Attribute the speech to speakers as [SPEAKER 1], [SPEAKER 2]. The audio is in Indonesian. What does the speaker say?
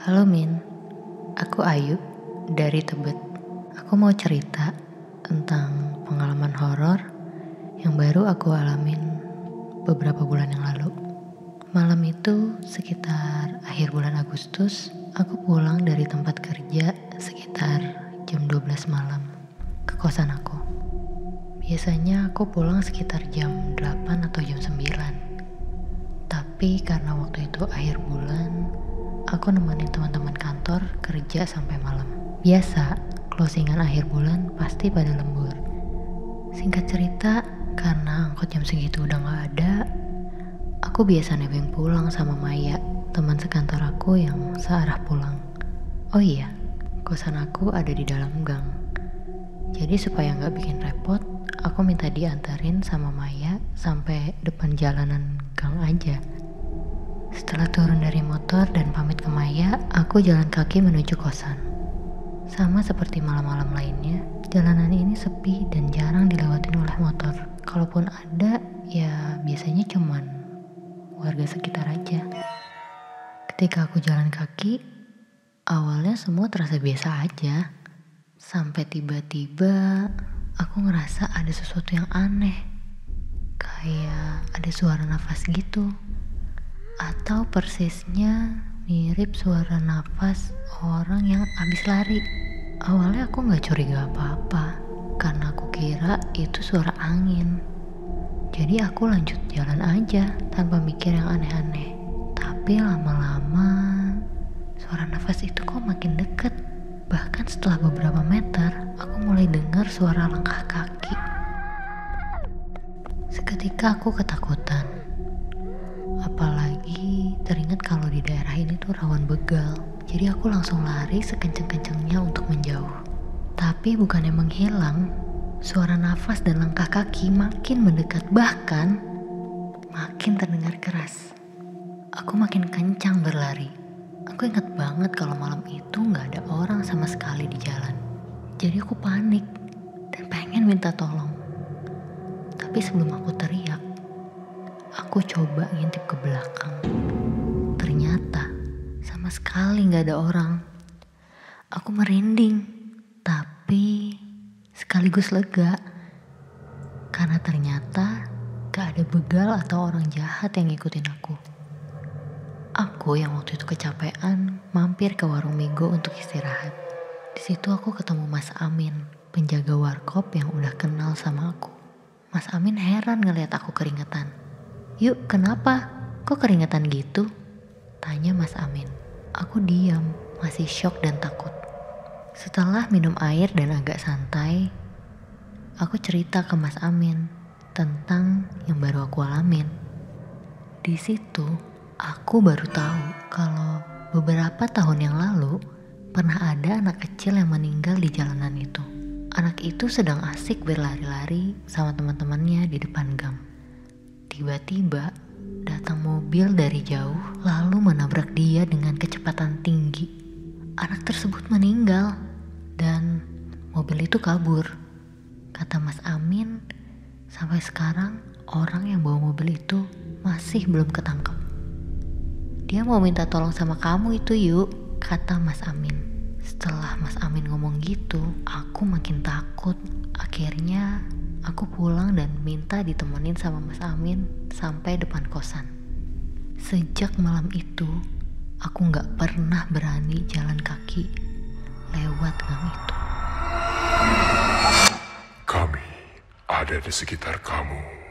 [SPEAKER 1] Halo Min, aku Ayu dari Tebet. Aku mau cerita tentang pengalaman horor yang baru aku alamin beberapa bulan yang lalu. Malam itu sekitar akhir bulan Agustus, aku pulang dari tempat kerja sekitar jam 12 malam ke kosan aku. Biasanya aku pulang sekitar jam 8 atau jam 9. Tapi karena waktu itu akhir bulan, aku nemenin teman-teman kantor kerja sampai malam. Biasa, closingan akhir bulan pasti pada lembur. Singkat cerita, karena angkot jam segitu udah gak ada, aku biasa nebeng pulang sama Maya, teman sekantor aku yang searah pulang. Oh iya, kosan aku ada di dalam gang. Jadi supaya gak bikin repot, aku minta diantarin sama Maya sampai depan jalanan gang aja. Setelah turun dari motor dan pamit ke Maya, aku jalan kaki menuju kosan. Sama seperti malam-malam lainnya, jalanan ini sepi dan jarang dilewatin oleh motor. Kalaupun ada, ya biasanya cuman warga sekitar aja. Ketika aku jalan kaki, awalnya semua terasa biasa aja. Sampai tiba-tiba aku ngerasa ada sesuatu yang aneh. Kayak ada suara nafas gitu. Atau persisnya mirip suara nafas orang yang habis lari. Awalnya aku gak curiga apa-apa, karena aku kira itu suara angin. Jadi aku lanjut jalan aja tanpa mikir yang aneh-aneh. Tapi lama-lama suara nafas itu kok makin deket. Bahkan setelah beberapa meter, aku mulai dengar suara langkah kaki. Seketika aku ketakutan. Apalagi teringat kalau di daerah ini tuh rawan begal. Jadi aku langsung lari sekencang-kencangnya untuk menjauh. Tapi bukannya menghilang, suara nafas dan langkah kaki makin mendekat, bahkan makin terdengar keras. Aku makin kencang berlari. Aku ingat banget kalau malam itu gak ada orang sama sekali di jalan. Jadi aku panik dan pengen minta tolong. Tapi sebelum aku teriak, aku coba ngintip ke belakang. Ternyata sama sekali gak ada orang. Aku merinding, tapi sekaligus lega. Karena ternyata gak ada begal atau orang jahat yang ngikutin aku. Aku yang waktu itu kecapean mampir ke warung Migo untuk istirahat. Di situ aku ketemu Mas Amin, penjaga warkop yang udah kenal sama aku. Mas Amin heran ngeliat aku keringetan. "Yuk, kenapa? Kok keringetan gitu?" tanya Mas Amin. Aku diam, masih syok dan takut. Setelah minum air dan agak santai, aku cerita ke Mas Amin tentang yang baru aku alamin. Di situ, aku baru tahu kalau beberapa tahun yang lalu pernah ada anak kecil yang meninggal di jalanan itu. Anak itu sedang asik berlari-lari sama teman-temannya di depan gang. Tiba-tiba datang mobil dari jauh lalu menabrak dia dengan kecepatan tinggi. Anak tersebut meninggal dan mobil itu kabur. Kata Mas Amin, sampai sekarang orang yang bawa mobil itu masih belum ketangkep. "Dia mau minta tolong sama kamu itu yuk," kata Mas Amin. Setelah Mas Amin ngomong gitu, aku makin takut. Akhirnya aku pulang dan minta ditemenin sama Mas Amin sampai depan kosan. Sejak malam itu, aku gak pernah berani jalan kaki lewat gang itu.
[SPEAKER 2] Kami ada di sekitar kamu.